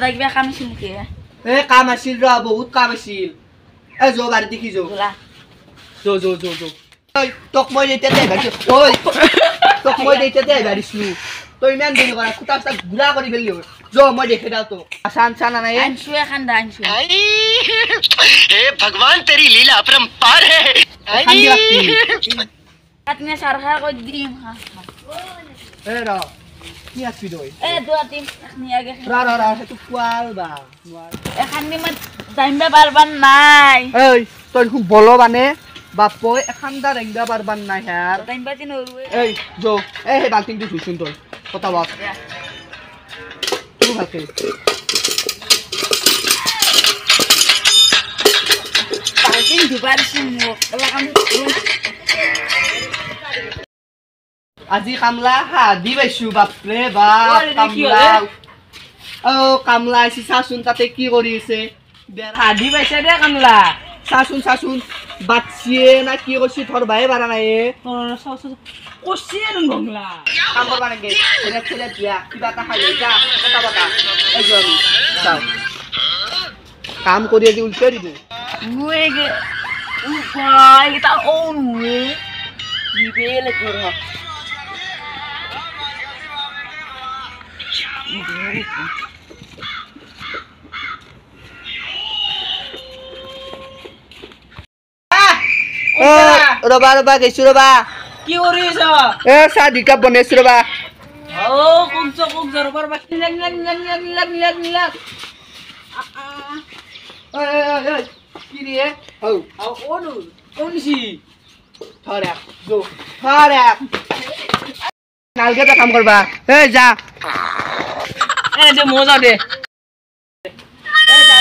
দাদা কিবা কাম আছিল নেকি এ কাম আছিল ৰ বহুত কাম আছিল এ যো বাড়ি দেখি যো যো যো যো যো ওই তোক মই যেতে বাড়ি ওই তোক মই যেতে বাড়িছলু তো ইমান দিন কৰা কুটা কুটা গুলা কৰি ফেললি যো মই দেখে দাও তো আসান সানা নাই আনছু এখন দা আনছু हे भगवान तेरी लीला अपरंपार है খান্দি রাখতি আপনি সরখা কই দিম এ র কি আসবি দই এ দুয়া তিন আপনি আগে রা হেতু কোয়াল বা এখানি মই যাইবা পারবান নাই এই তোর খুব বলো বানে বাপই এখানদা রেংদা পারবান না হ্যার যাইবা তিন ওরুয়ে এই যো এই হে বালতিং দি ধুইছুন তোর কথা বল তুই ভালকে পালটিং দুবারছি মোক এলা কাম আজি কামলা হাদি বাইছু বাপরে বাপ কামলা ও কামলা আইছি চাচোন তাতে কি কৰি আছে হাদি বাইছে দে কামলা চাচোন বাচ্চিয়ে না কি করছি থর ভাই বাড়া নাই কোসিয়ে গংলা কাম করবা নাকি ছেলে দিয়া কিবা তা খাই যা কথা বতা এই যে চাও কাম করিয়ে দি উল্টে দিব মুইগে উপাই তা ওনুয়ে দিবেলে করো রবা গেছো রবা কি করিছ এ শাদি কাপ বনাইছো রবা ও কুক জরবার বাকি লাগ কি রে হও আও ওনু কোনসি থরে যো থরে নালকে কাম করবা এ যা এ যে মজা দে এ যা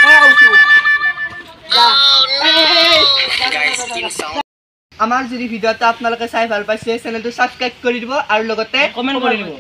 এ আউছু যা আমার যদি ভিডিওটা আপনারা চাই ভাল পাইছে চ্যানেলটো সাবস্ক্রাইব কৰি দিব আৰু লগতে কমেন্ট কৰি দিব